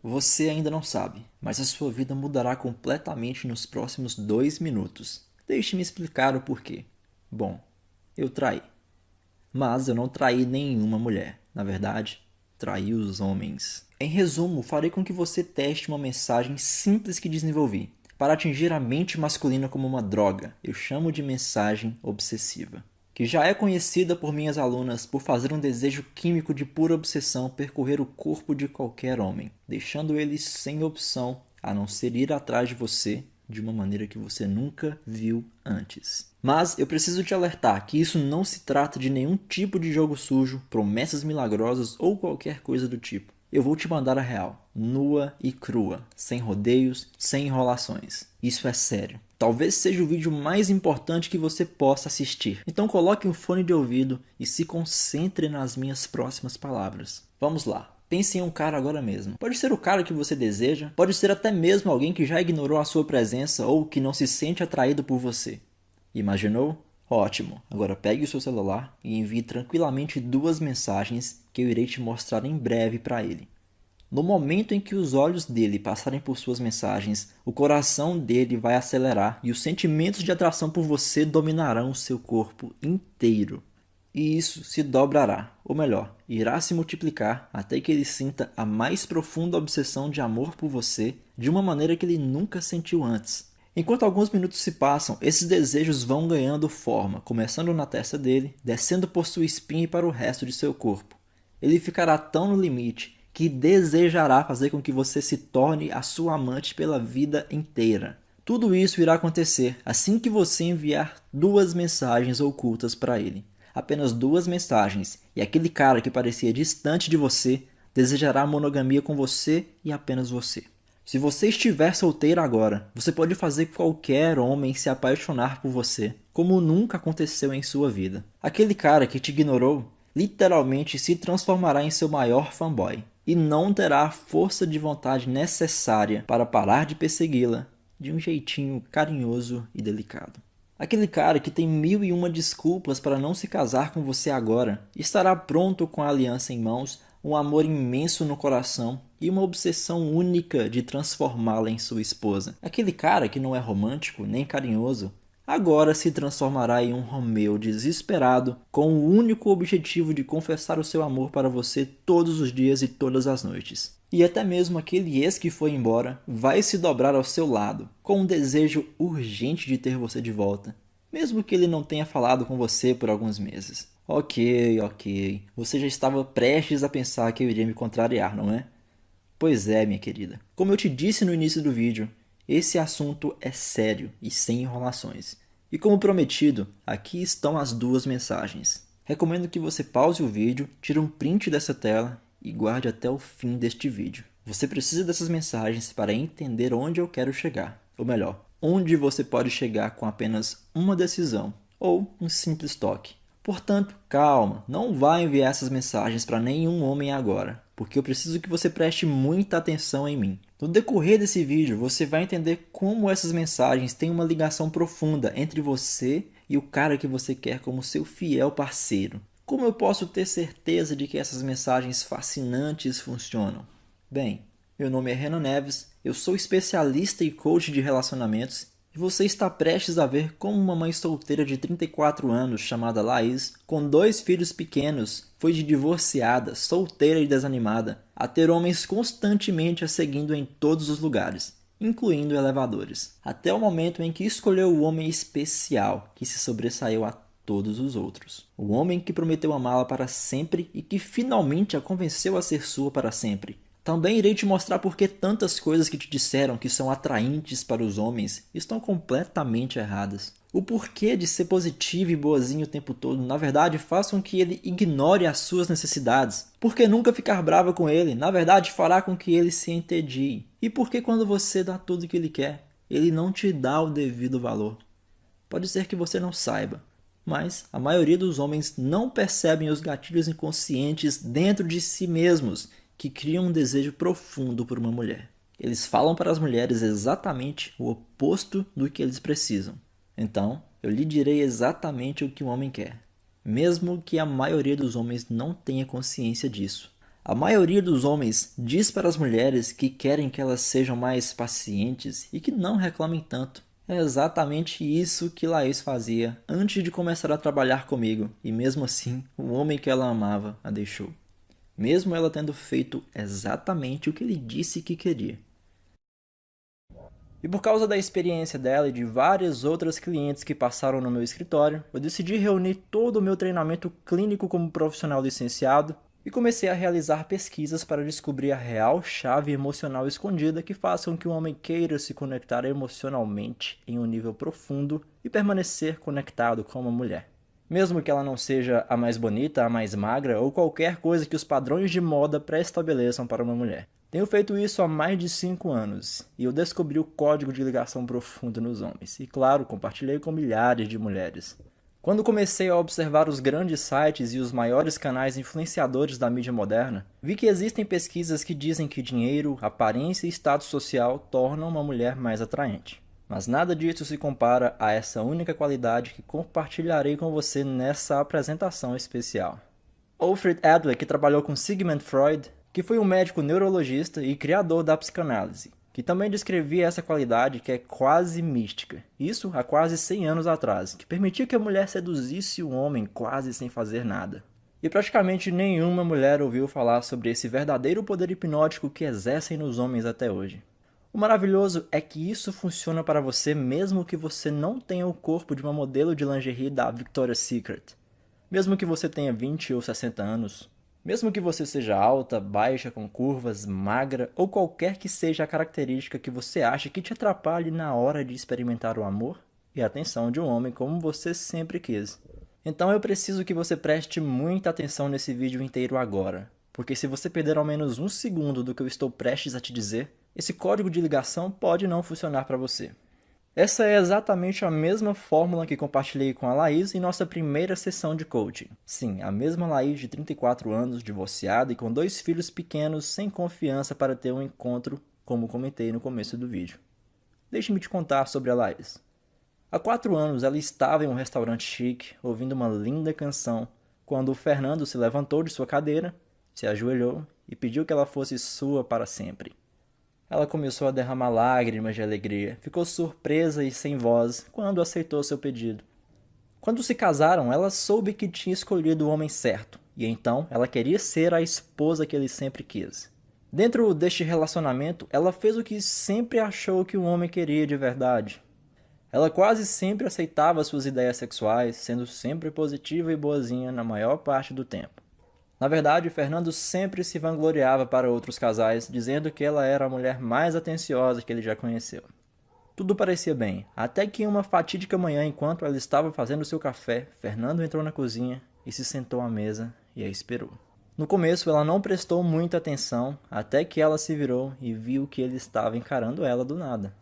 Você ainda não sabe, mas a sua vida mudará completamente nos próximos 2 minutos. Deixe-me explicar o porquê. Bom, eu traí. Mas eu não traí nenhuma mulher. Na verdade, traí os homens. Em resumo, farei com que você teste uma mensagem simples que desenvolvi. Para atingir a mente masculina como uma droga, eu chamo de mensagem obsessiva, que já é conhecida por minhas alunas por fazer um desejo químico de pura obsessão percorrer o corpo de qualquer homem, deixando eles sem opção a não ser ir atrás de você de uma maneira que você nunca viu antes. Mas eu preciso te alertar que isso não se trata de nenhum tipo de jogo sujo, promessas milagrosas ou qualquer coisa do tipo. Eu vou te mandar a real, nua e crua, sem rodeios, sem enrolações. Isso é sério. Talvez seja o vídeo mais importante que você possa assistir. Então coloque um fone de ouvido e se concentre nas minhas próximas palavras. Vamos lá. Pense em um cara agora mesmo. Pode ser o cara que você deseja, pode ser até mesmo alguém que já ignorou a sua presença ou que não se sente atraído por você. Imaginou? Ótimo. Agora pegue o seu celular e envie tranquilamente 2 mensagens que eu irei te mostrar em breve para ele. No momento em que os olhos dele passarem por suas mensagens, o coração dele vai acelerar e os sentimentos de atração por você dominarão o seu corpo inteiro. E isso se dobrará, ou melhor, irá se multiplicar até que ele sinta a mais profunda obsessão de amor por você de uma maneira que ele nunca sentiu antes. Enquanto alguns minutos se passam, esses desejos vão ganhando forma, começando na testa dele, descendo por sua espinha e para o resto de seu corpo. Ele ficará tão no limite que desejará fazer com que você se torne a sua amante pela vida inteira. Tudo isso irá acontecer assim que você enviar 2 mensagens ocultas para ele. Apenas 2 mensagens, e aquele cara que parecia distante de você desejará monogamia com você e apenas você. Se você estiver solteiro agora, você pode fazer qualquer homem se apaixonar por você, como nunca aconteceu em sua vida. Aquele cara que te ignorou literalmente se transformará em seu maior fanboy e não terá a força de vontade necessária para parar de persegui-la de um jeitinho carinhoso e delicado. Aquele cara que tem 1001 desculpas para não se casar com você agora estará pronto com a aliança em mãos, um amor imenso no coração e uma obsessão única de transformá-la em sua esposa. Aquele cara que não é romântico nem carinhoso agora se transformará em um Romeu desesperado com o único objetivo de confessar o seu amor para você todos os dias e todas as noites. E até mesmo aquele ex que foi embora vai se dobrar ao seu lado, com um desejo urgente de ter você de volta, mesmo que ele não tenha falado com você por alguns meses. Ok. Você já estava prestes a pensar que eu iria me contrariar, não é? Pois é, minha querida. Como eu te disse no início do vídeo, esse assunto é sério e sem enrolações. E como prometido, aqui estão as 2 mensagens. Recomendo que você pause o vídeo, tire um print dessa tela e guarde até o fim deste vídeo. Você precisa dessas mensagens para entender onde eu quero chegar. Ou melhor, onde você pode chegar com apenas uma decisão ou um simples toque. Portanto, calma, não vá enviar essas mensagens para nenhum homem agora, porque eu preciso que você preste muita atenção em mim. No decorrer desse vídeo, você vai entender como essas mensagens têm uma ligação profunda entre você e o cara que você quer como seu fiel parceiro. Como eu posso ter certeza de que essas mensagens fascinantes funcionam? Bem, meu nome é Renan Neves, eu sou especialista e coach de relacionamentos e você está prestes a ver como uma mãe solteira de 34 anos chamada Laís, com 2 filhos pequenos, foi de divorciada, solteira e desanimada, a ter homens constantemente a seguindo em todos os lugares, incluindo elevadores, até o momento em que escolheu o homem especial que se sobressaiu a todos os outros. O homem que prometeu amá-la para sempre e que finalmente a convenceu a ser sua para sempre. Também irei te mostrar por que tantas coisas que te disseram que são atraentes para os homens estão completamente erradas. O porquê de ser positivo e boazinho o tempo todo, na verdade, faz com que ele ignore as suas necessidades. Porque nunca ficar brava com ele, na verdade, fará com que ele se entedie. E porque quando você dá tudo o que ele quer, ele não te dá o devido valor. Pode ser que você não saiba, mas a maioria dos homens não percebem os gatilhos inconscientes dentro de si mesmos que criam um desejo profundo por uma mulher. Eles falam para as mulheres exatamente o oposto do que eles precisam. Então, eu lhe direi exatamente o que um homem quer, mesmo que a maioria dos homens não tenha consciência disso. A maioria dos homens diz para as mulheres que querem que elas sejam mais pacientes e que não reclamem tanto. É exatamente isso que Laís fazia antes de começar a trabalhar comigo, e mesmo assim, o homem que ela amava a deixou. Mesmo ela tendo feito exatamente o que ele disse que queria. E por causa da experiência dela e de várias outras clientes que passaram no meu escritório, eu decidi reunir todo o meu treinamento clínico como profissional licenciado e comecei a realizar pesquisas para descobrir a real chave emocional escondida que faça com que o homem queira se conectar emocionalmente em um nível profundo e permanecer conectado com uma mulher. Mesmo que ela não seja a mais bonita, a mais magra ou qualquer coisa que os padrões de moda pré-estabeleçam para uma mulher. Tenho feito isso há mais de 5 anos e eu descobri o código de ligação profundo nos homens e, claro, compartilhei com milhares de mulheres. Quando comecei a observar os grandes sites e os maiores canais influenciadores da mídia moderna, vi que existem pesquisas que dizem que dinheiro, aparência e status social tornam uma mulher mais atraente. Mas nada disso se compara a essa única qualidade que compartilharei com você nessa apresentação especial. Alfred Adler, que trabalhou com Sigmund Freud, que foi um médico neurologista e criador da psicanálise, que também descrevia essa qualidade que é quase mística, isso há quase 100 anos atrás, que permitia que a mulher seduzisse o homem quase sem fazer nada. E praticamente nenhuma mulher ouviu falar sobre esse verdadeiro poder hipnótico que exercem nos homens até hoje. O maravilhoso é que isso funciona para você mesmo que você não tenha o corpo de uma modelo de lingerie da Victoria's Secret. Mesmo que você tenha 20 ou 60 anos, mesmo que você seja alta, baixa, com curvas, magra ou qualquer que seja a característica que você acha que te atrapalhe na hora de experimentar o amor e a atenção de um homem como você sempre quis. Então eu preciso que você preste muita atenção nesse vídeo inteiro agora, porque se você perder ao menos um segundo do que eu estou prestes a te dizer, esse código de ligação pode não funcionar para você. Essa é exatamente a mesma fórmula que compartilhei com a Laís em nossa primeira sessão de coaching. Sim, a mesma Laís de 34 anos, divorciada e com 2 filhos pequenos, sem confiança para ter um encontro, como comentei no começo do vídeo. Deixe-me te contar sobre a Laís. Há 4 anos ela estava em um restaurante chique, ouvindo uma linda canção, quando o Fernando se levantou de sua cadeira, se ajoelhou e pediu que ela fosse sua para sempre. Ela começou a derramar lágrimas de alegria, ficou surpresa e sem voz quando aceitou seu pedido. Quando se casaram, ela soube que tinha escolhido o homem certo, e então ela queria ser a esposa que ele sempre quis. Dentro deste relacionamento, ela fez o que sempre achou que o homem queria de verdade. Ela quase sempre aceitava suas ideias sexuais, sendo sempre positiva e boazinha na maior parte do tempo. Na verdade, Fernando sempre se vangloriava para outros casais, dizendo que ela era a mulher mais atenciosa que ele já conheceu. Tudo parecia bem, até que uma fatídica manhã, enquanto ela estava fazendo seu café, Fernando entrou na cozinha e se sentou à mesa e a esperou. No começo, ela não prestou muita atenção, até que ela se virou e viu que ele estava encarando ela do nada.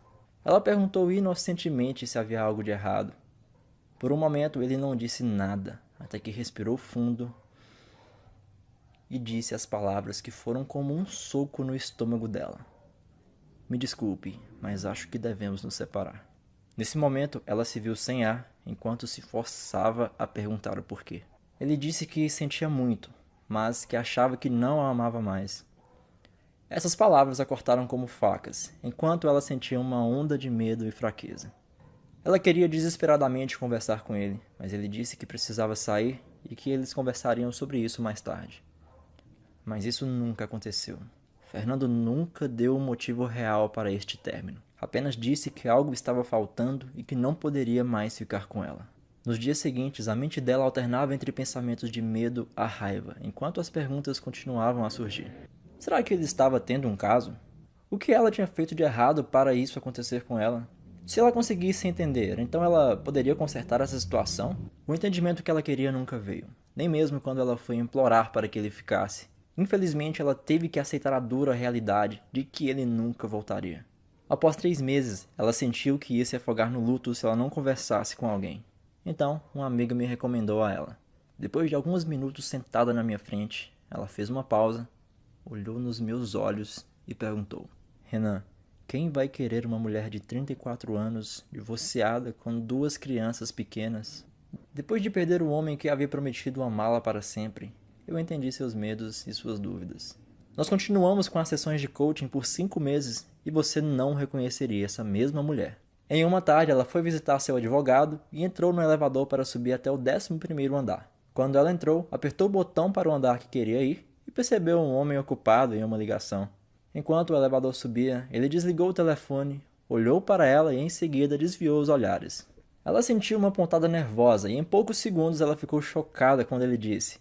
Ela perguntou inocentemente se havia algo de errado. Por um momento, ele não disse nada, até que respirou fundo e disse as palavras que foram como um soco no estômago dela. Me desculpe, mas acho que devemos nos separar. Nesse momento, ela se viu sem ar, enquanto se forçava a perguntar o porquê. Ele disse que sentia muito, mas que achava que não a amava mais. Essas palavras a cortaram como facas, enquanto ela sentia uma onda de medo e fraqueza. Ela queria desesperadamente conversar com ele, mas ele disse que precisava sair e que eles conversariam sobre isso mais tarde. Mas isso nunca aconteceu. Fernando nunca deu um motivo real para este término. Apenas disse que algo estava faltando e que não poderia mais ficar com ela. Nos dias seguintes, a mente dela alternava entre pensamentos de medo a raiva, enquanto as perguntas continuavam a surgir. Será que ele estava tendo um caso? O que ela tinha feito de errado para isso acontecer com ela? Se ela conseguisse entender, então ela poderia consertar essa situação? O entendimento que ela queria nunca veio, nem mesmo quando ela foi implorar para que ele ficasse. Infelizmente, ela teve que aceitar a dura realidade de que ele nunca voltaria. Após 3 meses, ela sentiu que ia se afogar no luto se ela não conversasse com alguém. Então, uma amiga me recomendou a ela. Depois de alguns minutos sentada na minha frente, ela fez uma pausa, olhou nos meus olhos e perguntou: Renan, quem vai querer uma mulher de 34 anos, divorciada, com 2 crianças pequenas? Depois de perder o homem que havia prometido amá-la para sempre, eu entendi seus medos e suas dúvidas. Nós continuamos com as sessões de coaching por 5 meses e você não reconheceria essa mesma mulher. Em uma tarde, ela foi visitar seu advogado e entrou no elevador para subir até o 11º andar. Quando ela entrou, apertou o botão para o andar que queria ir e percebeu um homem ocupado em uma ligação. Enquanto o elevador subia, ele desligou o telefone, olhou para ela e em seguida desviou os olhares. Ela sentiu uma pontada nervosa e em poucos segundos ela ficou chocada quando ele disse: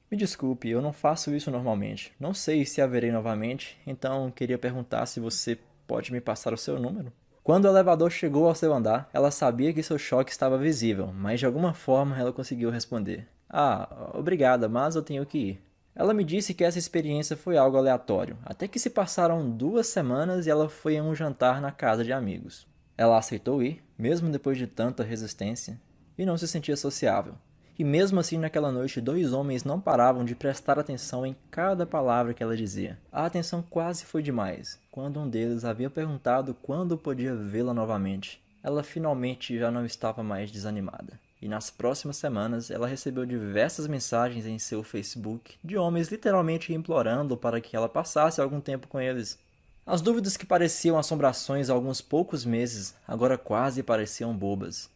"Me desculpe, eu não faço isso normalmente. Não sei se a verei novamente, então queria perguntar se você pode me passar o seu número?" Quando o elevador chegou ao seu andar, ela sabia que seu choque estava visível, mas de alguma forma ela conseguiu responder: "Ah, obrigada, mas eu tenho que ir." Ela me disse que essa experiência foi algo aleatório, até que se passaram 2 semanas e ela foi a um jantar na casa de amigos. Ela aceitou ir, mesmo depois de tanta resistência, e não se sentia sociável. E mesmo assim, naquela noite, 2 homens não paravam de prestar atenção em cada palavra que ela dizia. A atenção quase foi demais, quando um deles havia perguntado quando podia vê-la novamente. Ela finalmente já não estava mais desanimada. E nas próximas semanas, ela recebeu diversas mensagens em seu Facebook de homens literalmente implorando para que ela passasse algum tempo com eles. As dúvidas que pareciam assombrações há alguns poucos meses, agora quase pareciam bobas.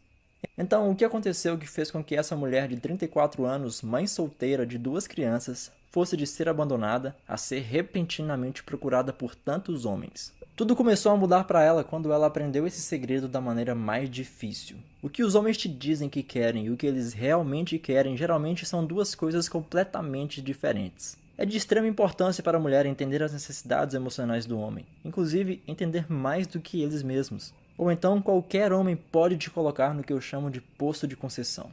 Então, o que aconteceu que fez com que essa mulher de 34 anos, mãe solteira de 2 crianças, fosse de ser abandonada a ser repentinamente procurada por tantos homens? Tudo começou a mudar para ela quando ela aprendeu esse segredo da maneira mais difícil. O que os homens te dizem que querem e o que eles realmente querem geralmente são 2 coisas completamente diferentes. É de extrema importância para a mulher entender as necessidades emocionais do homem, inclusive entender mais do que eles mesmos. Ou então qualquer homem pode te colocar no que eu chamo de poço de concessão.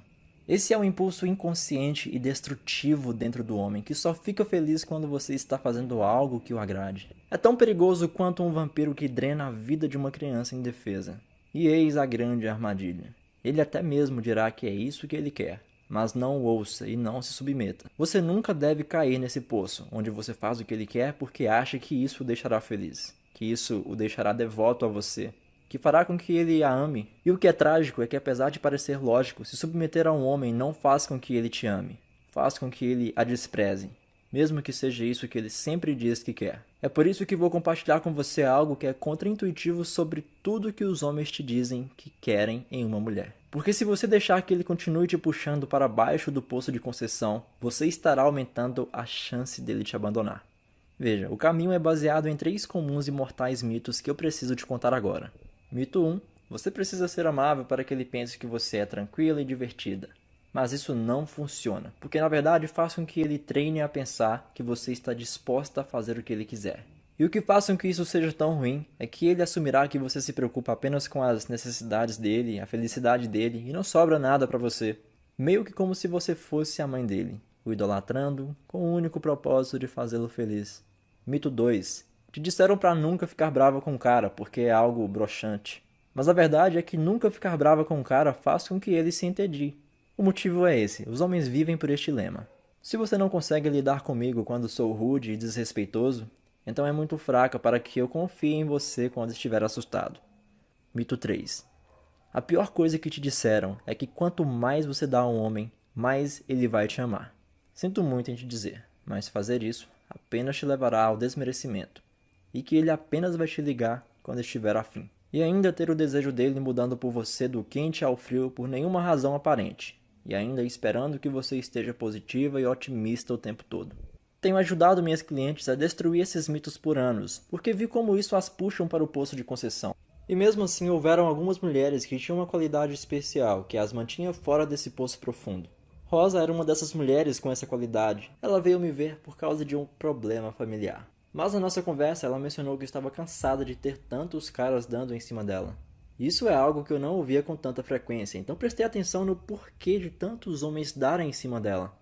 Esse é um impulso inconsciente e destrutivo dentro do homem, que só fica feliz quando você está fazendo algo que o agrade. É tão perigoso quanto um vampiro que drena a vida de uma criança indefesa. E eis a grande armadilha. Ele até mesmo dirá que é isso que ele quer, mas não o ouça e não se submeta. Você nunca deve cair nesse poço, onde você faz o que ele quer porque acha que isso o deixará feliz, que isso o deixará devoto a você, que fará com que ele a ame. E o que é trágico é que, apesar de parecer lógico, se submeter a um homem não faz com que ele te ame, faz com que ele a despreze, mesmo que seja isso que ele sempre diz que quer. É por isso que vou compartilhar com você algo que é contraintuitivo sobre tudo que os homens te dizem que querem em uma mulher. Porque se você deixar que ele continue te puxando para baixo do poço de concessão, você estará aumentando a chance dele te abandonar. Veja, o caminho é baseado em 3 comuns e mortais mitos que eu preciso te contar agora. Mito 1. Você precisa ser amável para que ele pense que você é tranquila e divertida. Mas isso não funciona, porque na verdade faz com que ele treine a pensar que você está disposta a fazer o que ele quiser. E o que faz com que isso seja tão ruim é que ele assumirá que você se preocupa apenas com as necessidades dele, a felicidade dele, e não sobra nada para você. Meio que como se você fosse a mãe dele, o idolatrando com o único propósito de fazê-lo feliz. Mito 2. Te disseram para nunca ficar brava com o cara, porque é algo broxante. Mas a verdade é que nunca ficar brava com o cara faz com que ele se entedie. O motivo é esse, os homens vivem por este lema. Se você não consegue lidar comigo quando sou rude e desrespeitoso, então é muito fraca para que eu confie em você quando estiver assustado. Mito 3. A pior coisa que te disseram é que quanto mais você dá a um homem, mais ele vai te amar. Sinto muito em te dizer, mas fazer isso apenas te levará ao desmerecimento, e que ele apenas vai te ligar quando estiver afim. E ainda ter o desejo dele mudando por você do quente ao frio por nenhuma razão aparente, e ainda esperando que você esteja positiva e otimista o tempo todo. Tenho ajudado minhas clientes a destruir esses mitos por anos, porque vi como isso as puxam para o poço de concessão. E mesmo assim houveram algumas mulheres que tinham uma qualidade especial que as mantinha fora desse poço profundo. Rosa era uma dessas mulheres com essa qualidade. Ela veio me ver por causa de um problema familiar. Mas na nossa conversa ela mencionou que estava cansada de ter tantos caras dando em cima dela. Isso é algo que eu não ouvia com tanta frequência, então prestei atenção no porquê de tantos homens darem em cima dela.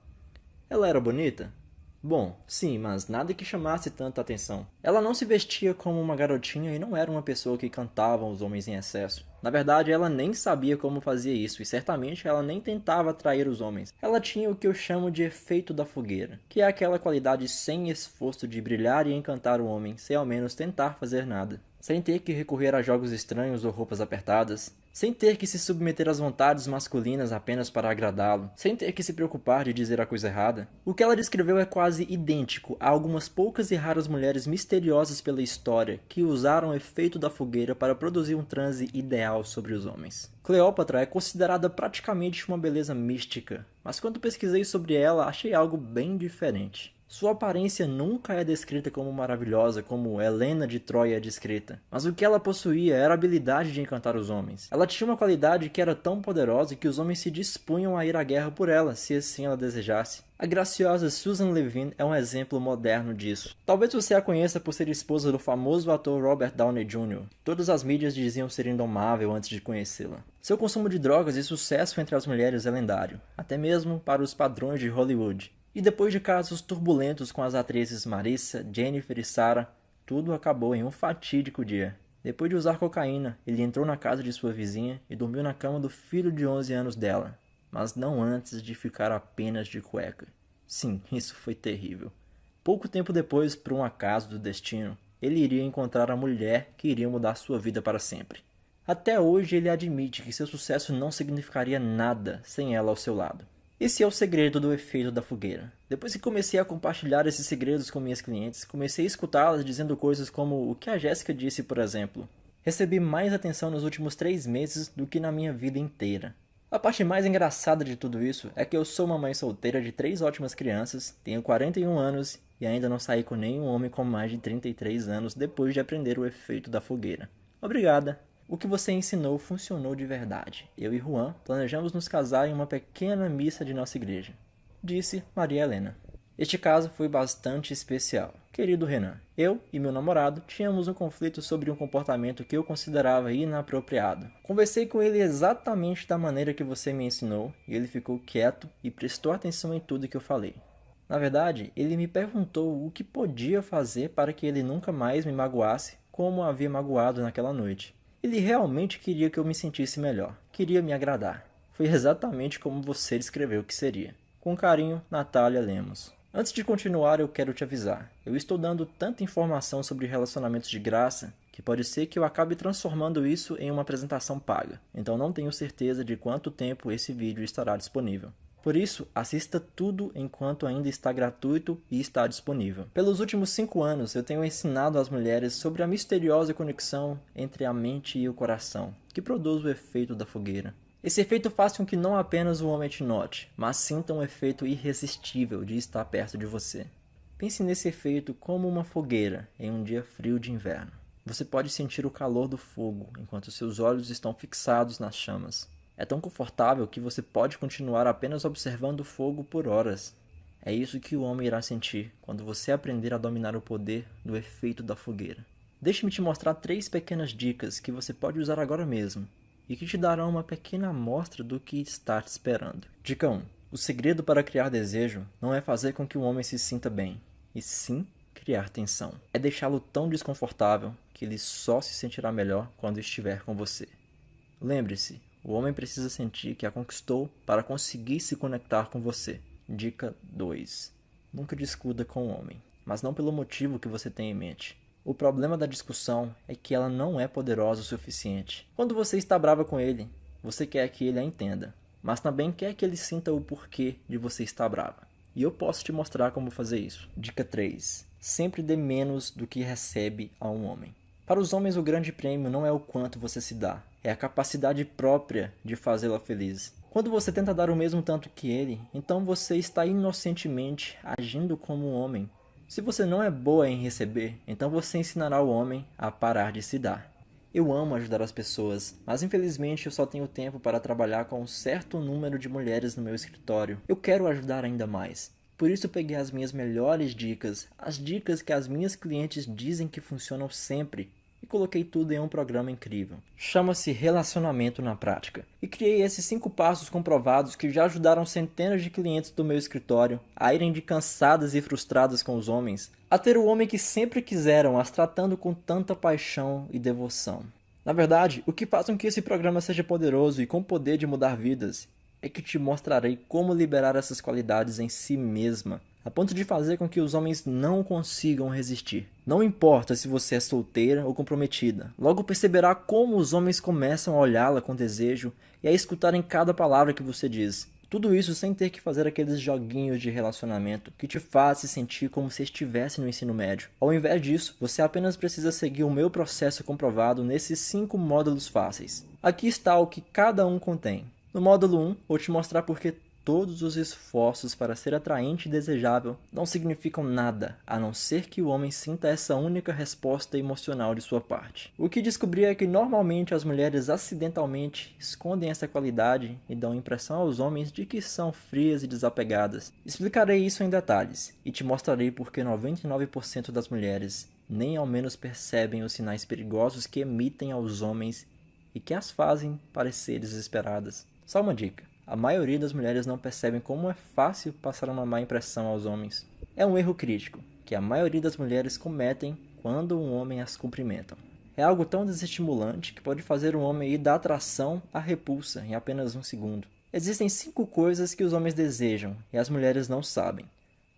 Ela era bonita? Bom, sim, mas nada que chamasse tanta atenção. Ela não se vestia como uma garotinha e não era uma pessoa que cantava os homens em excesso. Na verdade, ela nem sabia como fazia isso e certamente ela nem tentava atrair os homens. Ela tinha o que eu chamo de efeito da fogueira, que é aquela qualidade sem esforço de brilhar e encantar o homem, sem ao menos tentar fazer nada. Sem ter que recorrer a jogos estranhos ou roupas apertadas. sem ter que se submeter às vontades masculinas apenas para agradá-lo, sem ter que se preocupar de dizer a coisa errada. O que ela descreveu é quase idêntico a algumas poucas e raras mulheres misteriosas pela história que usaram o efeito da fogueira para produzir um transe ideal sobre os homens. Cleópatra é considerada praticamente uma beleza mística, mas quando pesquisei sobre ela, achei algo bem diferente. Sua aparência nunca é descrita como maravilhosa, como Helena de Troia é descrita, mas o que ela possuía era a habilidade de encantar os homens. Ela tinha uma qualidade que era tão poderosa que os homens se dispunham a ir à guerra por ela, se assim ela desejasse. A graciosa Susan Levine é um exemplo moderno disso. Talvez você a conheça por ser esposa do famoso ator Robert Downey Jr. Todas as mídias diziam ser indomável antes de conhecê-la. Seu consumo de drogas e sucesso entre as mulheres é lendário, até mesmo para os padrões de Hollywood. E depois de casos turbulentos com as atrizes Marissa, Jennifer e Sarah, tudo acabou em um fatídico dia. Depois de usar cocaína, ele entrou na casa de sua vizinha e dormiu na cama do filho de 11 anos dela, mas não antes de ficar apenas de cueca. Sim, isso foi terrível. Pouco tempo depois, por um acaso do destino, ele iria encontrar a mulher que iria mudar sua vida para sempre. Até hoje ele admite que seu sucesso não significaria nada sem ela ao seu lado. Esse é o segredo do efeito da fogueira. Depois que comecei a compartilhar esses segredos com minhas clientes, comecei a escutá-las dizendo coisas como o que a Jéssica disse, por exemplo. Recebi mais atenção nos últimos 3 meses do que na minha vida inteira. A parte mais engraçada de tudo isso é que eu sou uma mãe solteira de 3 ótimas crianças, tenho 41 anos e ainda não saí com nenhum homem com mais de 33 anos depois de aprender o efeito da fogueira. Obrigada! O que você ensinou funcionou de verdade. Eu e Juan planejamos nos casar em uma pequena missa de nossa igreja, disse Maria Helena. Este caso foi bastante especial. Querido Renan, eu e meu namorado tínhamos um conflito sobre um comportamento que eu considerava inapropriado. Conversei com ele exatamente da maneira que você me ensinou e ele ficou quieto e prestou atenção em tudo que eu falei. Na verdade, ele me perguntou o que podia fazer para que ele nunca mais me magoasse como havia magoado naquela noite. Ele realmente queria que eu me sentisse melhor, queria me agradar. Foi exatamente como você descreveu que seria. Com carinho, Natália Lemos. Antes de continuar, eu quero te avisar. Eu estou dando tanta informação sobre relacionamentos de graça que pode ser que eu acabe transformando isso em uma apresentação paga. Então não tenho certeza de quanto tempo esse vídeo estará disponível. Por isso, assista tudo enquanto ainda está gratuito e está disponível. Pelos últimos 5 anos, eu tenho ensinado às mulheres sobre a misteriosa conexão entre a mente e o coração, que produz o efeito da fogueira. Esse efeito faz com que não apenas o homem te note, mas sinta um efeito irresistível de estar perto de você. Pense nesse efeito como uma fogueira em um dia frio de inverno. Você pode sentir o calor do fogo enquanto seus olhos estão fixados nas chamas. É tão confortável que você pode continuar apenas observando o fogo por horas. É isso que o homem irá sentir quando você aprender a dominar o poder do efeito da fogueira. Deixe-me te mostrar 3 pequenas dicas que você pode usar agora mesmo e que te darão uma pequena amostra do que está te esperando. Dica 1. O segredo para criar desejo não é fazer com que o homem se sinta bem, e sim criar tensão. É deixá-lo tão desconfortável que ele só se sentirá melhor quando estiver com você. Lembre-se, o homem precisa sentir que a conquistou para conseguir se conectar com você. Dica 2. Nunca discuta com o homem, mas não pelo motivo que você tem em mente. O problema da discussão é que ela não é poderosa o suficiente. Quando você está brava com ele, você quer que ele a entenda, mas também quer que ele sinta o porquê de você estar brava. E eu posso te mostrar como fazer isso. Dica 3. Sempre dê menos do que recebe a um homem. Para os homens, o grande prêmio não é o quanto você se dá, é a capacidade própria de fazê-la feliz. Quando você tenta dar o mesmo tanto que ele, então você está inocentemente agindo como um homem. Se você não é boa em receber, então você ensinará o homem a parar de se dar. Eu amo ajudar as pessoas, mas infelizmente eu só tenho tempo para trabalhar com um certo número de mulheres no meu escritório. Eu quero ajudar ainda mais. Por isso peguei as minhas melhores dicas, as dicas que as minhas clientes dizem que funcionam sempre, e coloquei tudo em um programa incrível. Chama-se Relacionamento na Prática. E criei esses 5 passos comprovados que já ajudaram centenas de clientes do meu escritório a irem de cansadas e frustradas com os homens, a ter o homem que sempre quiseram, as tratando com tanta paixão e devoção. Na verdade, o que faz com que esse programa seja poderoso e com o poder de mudar vidas é que te mostrarei como liberar essas qualidades em si mesma, a ponto de fazer com que os homens não consigam resistir. Não importa se você é solteira ou comprometida, logo perceberá como os homens começam a olhá-la com desejo e a escutarem cada palavra que você diz. Tudo isso sem ter que fazer aqueles joguinhos de relacionamento que te faz se sentir como se estivesse no ensino médio. Ao invés disso, você apenas precisa seguir o meu processo comprovado nesses 5 módulos fáceis. Aqui está o que cada um contém. No módulo 1, vou te mostrar porque todos os esforços para ser atraente e desejável não significam nada, a não ser que o homem sinta essa única resposta emocional de sua parte. O que descobri é que normalmente as mulheres acidentalmente escondem essa qualidade e dão a impressão aos homens de que são frias e desapegadas. Explicarei isso em detalhes e te mostrarei porque 99% das mulheres nem ao menos percebem os sinais perigosos que emitem aos homens e que as fazem parecer desesperadas. Só uma dica. A maioria das mulheres não percebem como é fácil passar uma má impressão aos homens. É um erro crítico, que a maioria das mulheres cometem quando um homem as cumprimenta. É algo tão desestimulante que pode fazer um homem ir da atração à repulsa em apenas um segundo. Existem 5 coisas que os homens desejam e as mulheres não sabem.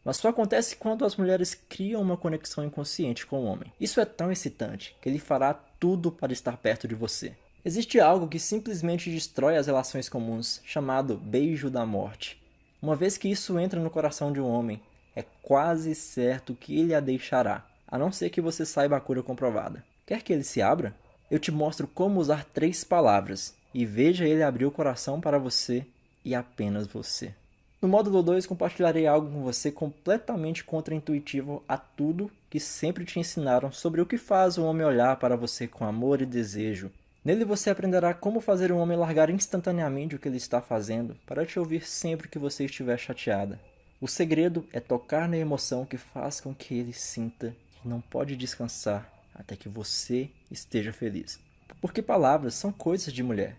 Mas só acontece quando as mulheres criam uma conexão inconsciente com o homem. Isso é tão excitante que ele fará tudo para estar perto de você. Existe algo que simplesmente destrói as relações comuns, chamado beijo da morte. Uma vez que isso entra no coração de um homem, é quase certo que ele a deixará, a não ser que você saiba a cura comprovada. Quer que ele se abra? Eu te mostro como usar 3 palavras, e veja ele abrir o coração para você e apenas você. No módulo 2, compartilharei algo com você completamente contraintuitivo a tudo que sempre te ensinaram sobre o que faz um homem olhar para você com amor e desejo. Nele você aprenderá como fazer um homem largar instantaneamente o que ele está fazendo para te ouvir sempre que você estiver chateada. O segredo é tocar na emoção que faz com que ele sinta que não pode descansar até que você esteja feliz. Porque palavras são coisas de mulher,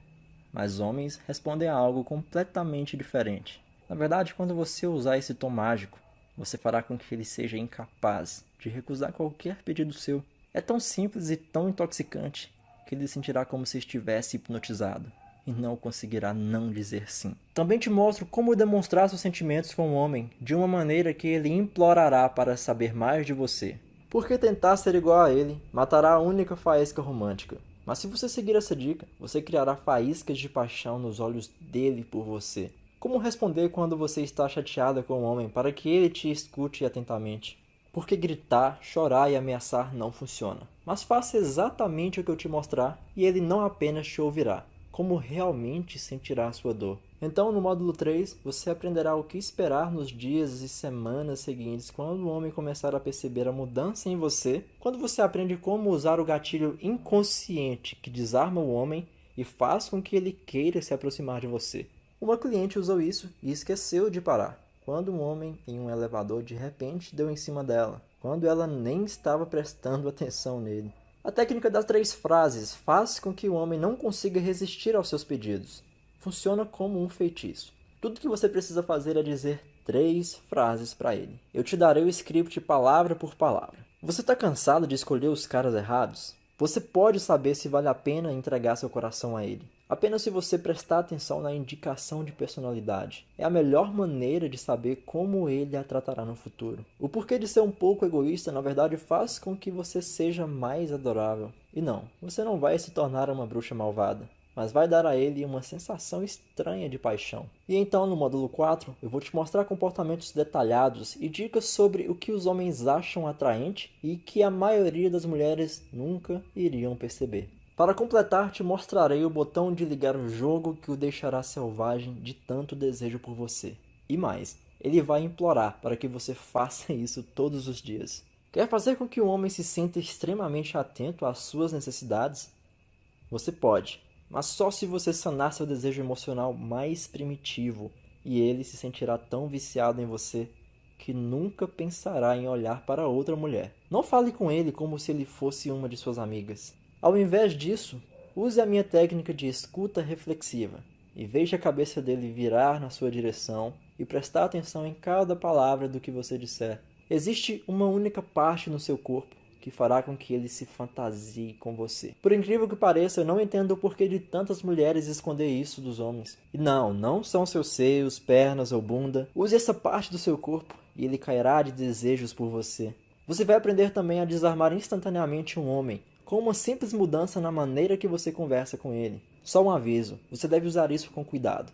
mas homens respondem a algo completamente diferente. Na verdade, quando você usar esse tom mágico, você fará com que ele seja incapaz de recusar qualquer pedido seu. É tão simples e tão intoxicante que ele sentirá como se estivesse hipnotizado e não conseguirá não dizer sim. Também te mostro como demonstrar seus sentimentos com o homem de uma maneira que ele implorará para saber mais de você. Porque tentar ser igual a ele matará a única faísca romântica. Mas se você seguir essa dica, você criará faíscas de paixão nos olhos dele por você. Como responder quando você está chateada com o homem para que ele te escute atentamente? Porque gritar, chorar e ameaçar não funciona. Mas faça exatamente o que eu te mostrar e ele não apenas te ouvirá, como realmente sentirá a sua dor. Então, no módulo 3, você aprenderá o que esperar nos dias e semanas seguintes quando o homem começar a perceber a mudança em você, quando você aprende como usar o gatilho inconsciente que desarma o homem e faz com que ele queira se aproximar de você. Uma cliente usou isso e esqueceu de parar, quando um homem em um elevador de repente deu em cima dela, quando ela nem estava prestando atenção nele. A técnica das 3 frases faz com que o homem não consiga resistir aos seus pedidos. Funciona como um feitiço. Tudo que você precisa fazer é dizer 3 frases para ele. Eu te darei o script palavra por palavra. Você está cansado de escolher os caras errados? Você pode saber se vale a pena entregar seu coração a ele. Apenas se você prestar atenção na indicação de personalidade. É a melhor maneira de saber como ele a tratará no futuro. O porquê de ser um pouco egoísta, na verdade, faz com que você seja mais adorável. E não, você não vai se tornar uma bruxa malvada, mas vai dar a ele uma sensação estranha de paixão. E então, no módulo 4, eu vou te mostrar comportamentos detalhados e dicas sobre o que os homens acham atraente e que a maioria das mulheres nunca iriam perceber. Para completar, te mostrarei o botão de ligar o jogo que o deixará selvagem de tanto desejo por você. E mais, ele vai implorar para que você faça isso todos os dias. Quer fazer com que o homem se sinta extremamente atento às suas necessidades? Você pode, mas só se você sanar seu desejo emocional mais primitivo e ele se sentirá tão viciado em você que nunca pensará em olhar para outra mulher. Não fale com ele como se ele fosse uma de suas amigas. Ao invés disso, use a minha técnica de escuta reflexiva e veja a cabeça dele virar na sua direção e prestar atenção em cada palavra do que você disser. Existe uma única parte no seu corpo que fará com que ele se fantasie com você. Por incrível que pareça, eu não entendo o porquê de tantas mulheres esconder isso dos homens. E não são seus seios, pernas ou bunda. Use essa parte do seu corpo e ele cairá de desejos por você. Você vai aprender também a desarmar instantaneamente um homem, com uma simples mudança na maneira que você conversa com ele. Só um aviso, você deve usar isso com cuidado.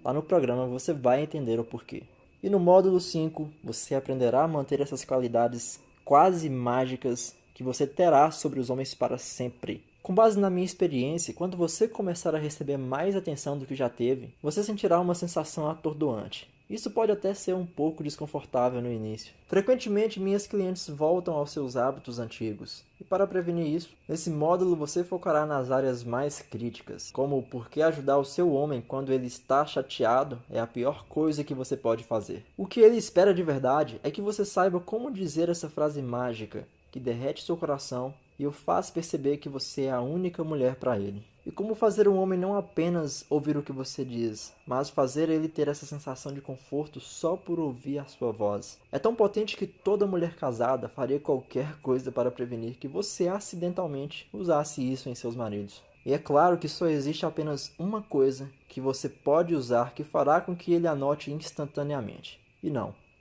Lá no programa você vai entender o porquê. E no módulo 5, você aprenderá a manter essas qualidades quase mágicas que você terá sobre os homens para sempre. Com base na minha experiência, quando você começar a receber mais atenção do que já teve, você sentirá uma sensação atordoante. Isso pode até ser um pouco desconfortável no início. Frequentemente, minhas clientes voltam aos seus hábitos antigos. E para prevenir isso, nesse módulo você focará nas áreas mais críticas, como o porquê ajudar o seu homem quando ele está chateado é a pior coisa que você pode fazer. O que ele espera de verdade é que você saiba como dizer essa frase mágica que derrete seu coração e o faz perceber que você é a única mulher para ele. E como fazer um homem não apenas ouvir o que você diz, mas fazer ele ter essa sensação de conforto só por ouvir a sua voz. É tão potente que toda mulher casada faria qualquer coisa para prevenir que você acidentalmente usasse isso em seus maridos. E é claro que só existe apenas uma coisa que você pode usar que fará com que ele anote instantaneamente. E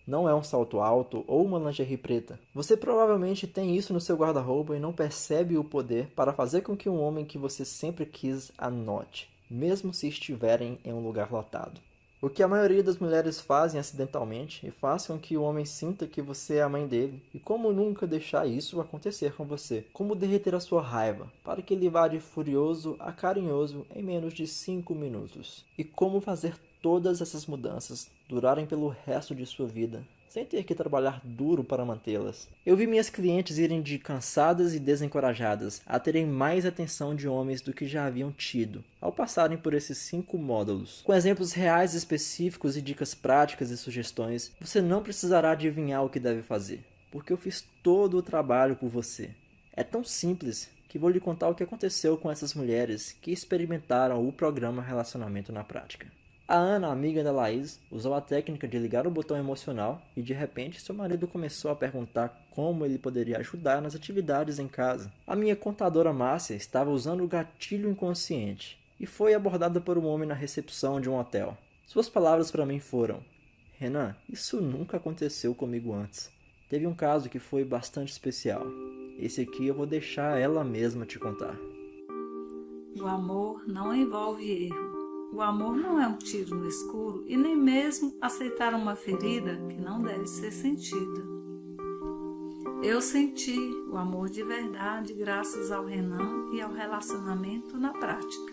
não é um salto alto ou uma lingerie preta. Você provavelmente tem isso no seu guarda-roupa e não percebe o poder para fazer com que um homem que você sempre quis anote, mesmo se estiverem em um lugar lotado. O que a maioria das mulheres fazem acidentalmente e faz com que o homem sinta que você é a mãe dele. E como nunca deixar isso acontecer com você? Como derreter a sua raiva para que ele vá de furioso a carinhoso em menos de 5 minutos? E como fazer todas essas mudanças durarem pelo resto de sua vida, sem ter que trabalhar duro para mantê-las. Eu vi minhas clientes irem de cansadas e desencorajadas a terem mais atenção de homens do que já haviam tido, ao passarem por esses 5 módulos. Com exemplos reais específicos e dicas práticas e sugestões, você não precisará adivinhar o que deve fazer, porque eu fiz todo o trabalho por você. É tão simples que vou lhe contar o que aconteceu com essas mulheres que experimentaram o programa Relacionamento na Prática. A Ana, amiga da Laís, usou a técnica de ligar o botão emocional e de repente seu marido começou a perguntar como ele poderia ajudar nas atividades em casa. A minha contadora Márcia estava usando o gatilho inconsciente e foi abordada por um homem na recepção de um hotel. Suas palavras para mim foram: Renan, isso nunca aconteceu comigo antes. Teve um caso que foi bastante especial. Esse aqui eu vou deixar ela mesma te contar. O amor não envolve erro. O amor não é um tiro no escuro e nem mesmo aceitar uma ferida que não deve ser sentida. Eu senti o amor de verdade graças ao Renan e ao relacionamento na prática.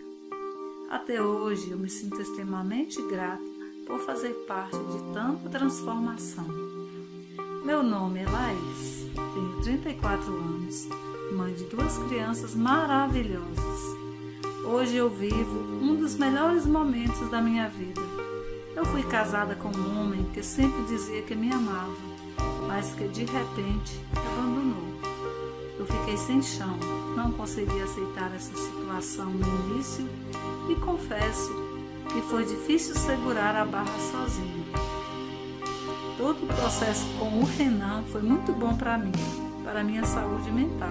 Até hoje eu me sinto extremamente grata por fazer parte de tanta transformação. Meu nome é Laís, tenho 34 anos, mãe de 2 crianças maravilhosas. Hoje eu vivo um dos melhores momentos da minha vida. Eu fui casada com um homem que sempre dizia que me amava, mas que de repente abandonou. Eu fiquei sem chão, não consegui aceitar essa situação no início e confesso que foi difícil segurar a barra sozinha. Todo o processo com o Renan foi muito bom para mim, para a minha saúde mental.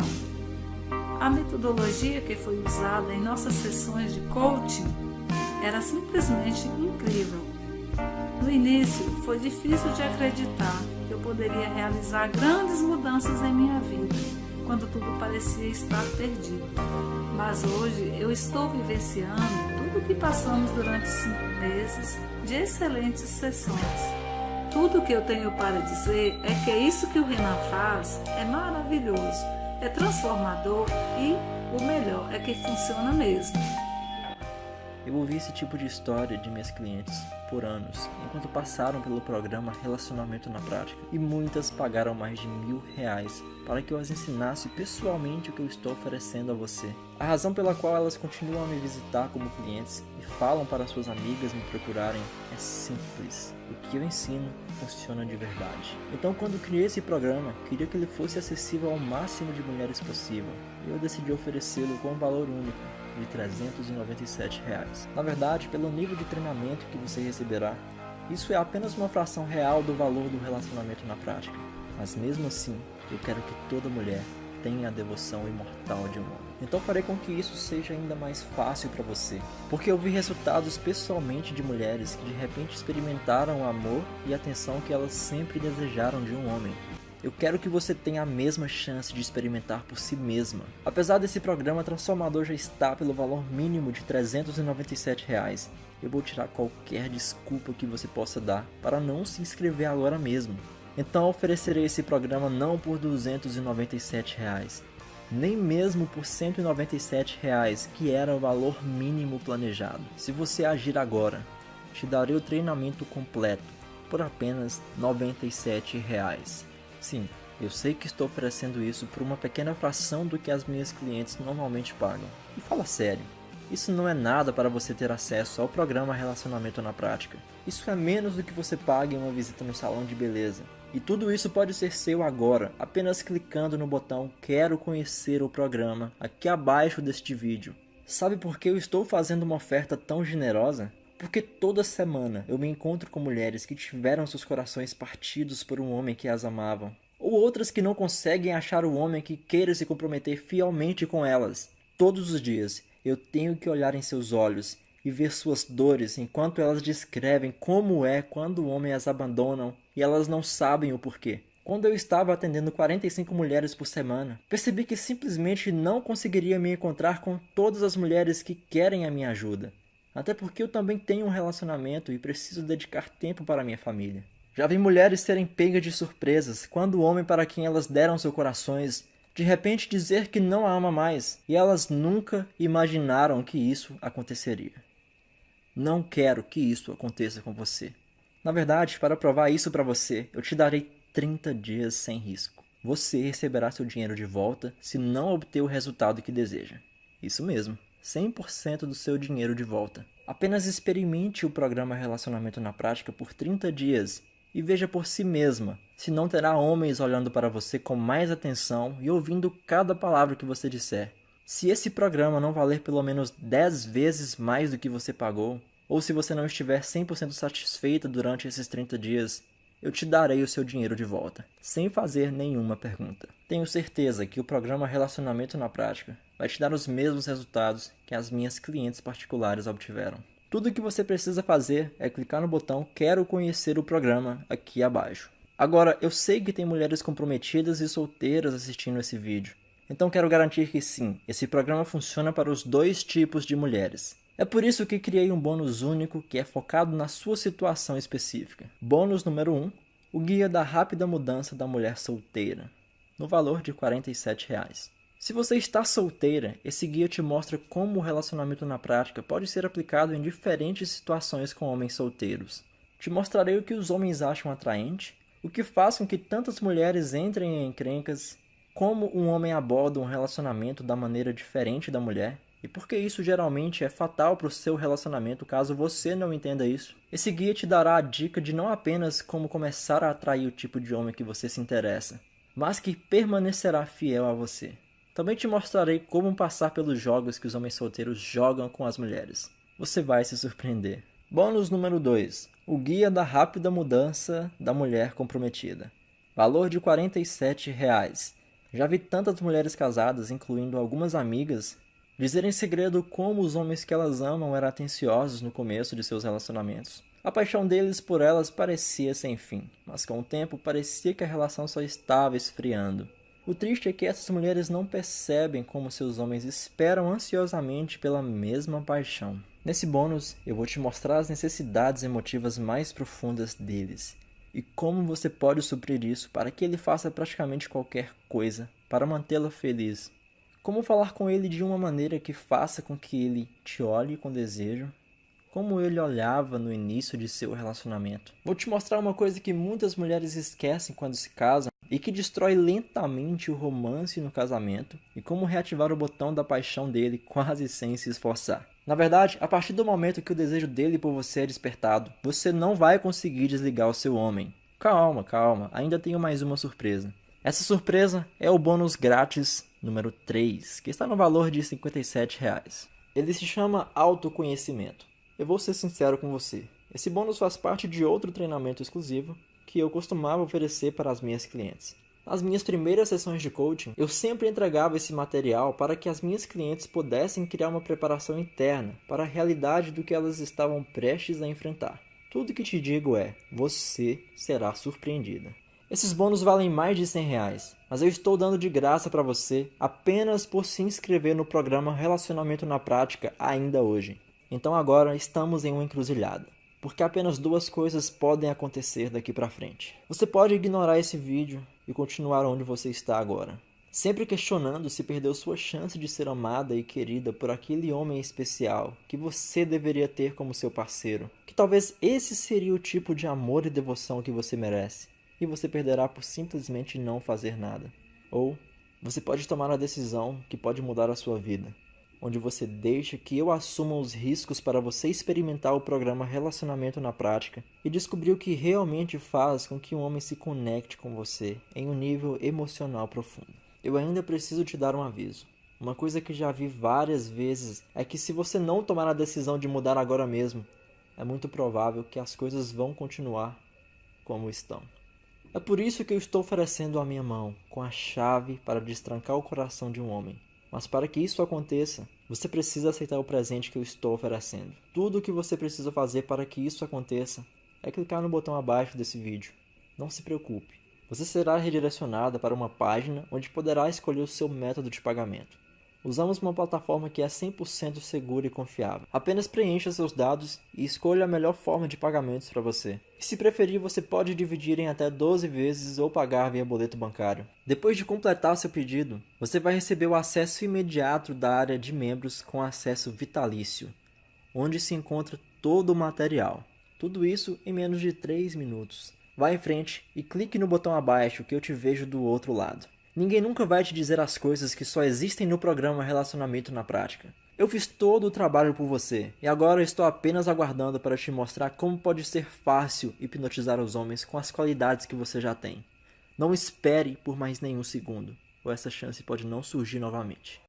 A metodologia que foi usada em nossas sessões de coaching era simplesmente incrível. No início, foi difícil de acreditar que eu poderia realizar grandes mudanças em minha vida, quando tudo parecia estar perdido. Mas hoje eu estou vivenciando tudo o que passamos durante 5 meses de excelentes sessões. Tudo o que eu tenho para dizer é que isso que o Renan faz é maravilhoso. É transformador e, o melhor, é que funciona mesmo. Eu ouvi esse tipo de história de minhas clientes por anos, enquanto passaram pelo programa Relacionamento na Prática, e muitas pagaram mais de R$1.000 para que eu as ensinasse pessoalmente o que eu estou oferecendo a você. A razão pela qual elas continuam a me visitar como clientes e falam para suas amigas me procurarem é simples. O que eu ensino funciona de verdade. Então, quando criei esse programa, queria que ele fosse acessível ao máximo de mulheres possível, e eu decidi oferecê-lo com um valor único de R$397. Na verdade, pelo nível de treinamento que você receberá, isso é apenas uma fração real do valor do relacionamento na prática. Mas mesmo assim, eu quero que toda mulher tem a devoção imortal de um homem. Então farei com que isso seja ainda mais fácil para você, porque eu vi resultados pessoalmente de mulheres que de repente experimentaram o amor e a atenção que elas sempre desejaram de um homem. Eu quero que você tenha a mesma chance de experimentar por si mesma. Apesar desse programa transformador já estar pelo valor mínimo de R$ 397, eu vou tirar qualquer desculpa que você possa dar para não se inscrever agora mesmo. Então oferecerei esse programa não por R$ 297, nem mesmo por R$ 197, que era o valor mínimo planejado. Se você agir agora, te darei o treinamento completo por apenas R$ 97. Sim, eu sei que estou oferecendo isso por uma pequena fração do que as minhas clientes normalmente pagam. E fala sério, isso não é nada para você ter acesso ao programa Relacionamento na Prática. Isso é menos do que você paga em uma visita no salão de beleza. E tudo isso pode ser seu agora, apenas clicando no botão Quero conhecer o programa aqui abaixo deste vídeo. Sabe por que eu estou fazendo uma oferta tão generosa? Porque toda semana eu me encontro com mulheres que tiveram seus corações partidos por um homem que as amava, ou outras que não conseguem achar o homem que queira se comprometer fielmente com elas. Todos os dias eu tenho que olhar em seus olhos e ver suas dores enquanto elas descrevem como é quando o homem as abandonam e elas não sabem o porquê. Quando eu estava atendendo 45 mulheres por semana, percebi que simplesmente não conseguiria me encontrar com todas as mulheres que querem a minha ajuda. Até porque eu também tenho um relacionamento e preciso dedicar tempo para minha família. Já vi mulheres serem pegas de surpresas quando o homem para quem elas deram seus corações de repente dizer que não a ama mais, e elas nunca imaginaram que isso aconteceria. Não quero que isso aconteça com você. Na verdade, para provar isso para você, eu te darei 30 dias sem risco. Você receberá seu dinheiro de volta se não obter o resultado que deseja. Isso mesmo. 100% do seu dinheiro de volta. Apenas experimente o programa Relacionamento na Prática por 30 dias e veja por si mesma se não terá homens olhando para você com mais atenção e ouvindo cada palavra que você disser. Se esse programa não valer pelo menos 10 vezes mais do que você pagou, ou se você não estiver 100% satisfeita durante esses 30 dias, eu te darei o seu dinheiro de volta, sem fazer nenhuma pergunta. Tenho certeza que o programa Relacionamento na Prática vai te dar os mesmos resultados que as minhas clientes particulares obtiveram. Tudo o que você precisa fazer é clicar no botão Quero conhecer o programa aqui abaixo. Agora, eu sei que tem mulheres comprometidas e solteiras assistindo esse vídeo, então quero garantir que sim, esse programa funciona para os dois tipos de mulheres. É por isso que criei um bônus único que é focado na sua situação específica. Bônus número 1, o Guia da Rápida Mudança da Mulher Solteira, no valor de R$ 47. Se você está solteira, esse guia te mostra como o relacionamento na prática pode ser aplicado em diferentes situações com homens solteiros. Te mostrarei o que os homens acham atraente, o que faz com que tantas mulheres entrem em encrencas, como um homem aborda um relacionamento da maneira diferente da mulher, e porque isso geralmente é fatal para o seu relacionamento caso você não entenda isso. Esse guia te dará a dica de não apenas como começar a atrair o tipo de homem que você se interessa, mas que permanecerá fiel a você. Também te mostrarei como passar pelos jogos que os homens solteiros jogam com as mulheres. Você vai se surpreender. Bônus número 2. O Guia da Rápida Mudança da Mulher Comprometida. Valor de R$ 47. Já vi tantas mulheres casadas, incluindo algumas amigas, dizer em segredo como os homens que elas amam eram atenciosos no começo de seus relacionamentos. A paixão deles por elas parecia sem fim, mas com o tempo parecia que a relação só estava esfriando. O triste é que essas mulheres não percebem como seus homens esperam ansiosamente pela mesma paixão. Nesse bônus, eu vou te mostrar as necessidades emotivas mais profundas deles e como você pode suprir isso para que ele faça praticamente qualquer coisa para mantê-la feliz. Como falar com ele de uma maneira que faça com que ele te olhe com desejo, como ele olhava no início de seu relacionamento. Vou te mostrar uma coisa que muitas mulheres esquecem quando se casam e que destrói lentamente o romance no casamento e como reativar o botão da paixão dele quase sem se esforçar. Na verdade, a partir do momento que o desejo dele por você é despertado, você não vai conseguir desligar o seu homem. Calma, calma, ainda tenho mais uma surpresa. Essa surpresa é o bônus grátis número 3, que está no valor de R$ 57. Ele se chama Autoconhecimento. Eu vou ser sincero com você. Esse bônus faz parte de outro treinamento exclusivo que eu costumava oferecer para as minhas clientes. Nas minhas primeiras sessões de coaching, eu sempre entregava esse material para que as minhas clientes pudessem criar uma preparação interna para a realidade do que elas estavam prestes a enfrentar. Tudo que te digo é, você será surpreendida. Esses bônus valem mais de R$100, mas eu estou dando de graça para você apenas por se inscrever no programa Relacionamento na Prática ainda hoje. Então agora estamos em uma encruzilhada, porque apenas duas coisas podem acontecer daqui para frente. Você pode ignorar esse vídeo e continuar onde você está agora, sempre questionando se perdeu sua chance de ser amada e querida por aquele homem especial que você deveria ter como seu parceiro, que talvez esse seria o tipo de amor e devoção que você merece, e você perderá por simplesmente não fazer nada. Ou você pode tomar a decisão que pode mudar a sua vida, onde você deixa que eu assuma os riscos para você experimentar o programa Relacionamento na Prática e descobrir o que realmente faz com que um homem se conecte com você em um nível emocional profundo. Eu ainda preciso te dar um aviso. Uma coisa que já vi várias vezes é que se você não tomar a decisão de mudar agora mesmo, é muito provável que as coisas vão continuar como estão. É por isso que eu estou oferecendo a minha mão com a chave para destrancar o coração de um homem. Mas para que isso aconteça, você precisa aceitar o presente que eu estou oferecendo. Tudo o que você precisa fazer para que isso aconteça é clicar no botão abaixo desse vídeo. Não se preocupe. Você será redirecionada para uma página onde poderá escolher o seu método de pagamento. Usamos uma plataforma que é 100% segura e confiável. Apenas preencha seus dados e escolha a melhor forma de pagamentos para você. E se preferir, você pode dividir em até 12 vezes ou pagar via boleto bancário. Depois de completar seu pedido, você vai receber o acesso imediato da área de membros com acesso vitalício, onde se encontra todo o material. Tudo isso em menos de 3 minutos. Vá em frente e clique no botão abaixo que eu te vejo do outro lado. Ninguém nunca vai te dizer as coisas que só existem no programa Relacionamento na Prática. Eu fiz todo o trabalho por você e agora estou apenas aguardando para te mostrar como pode ser fácil hipnotizar os homens com as qualidades que você já tem. Não espere por mais nenhum segundo, ou essa chance pode não surgir novamente.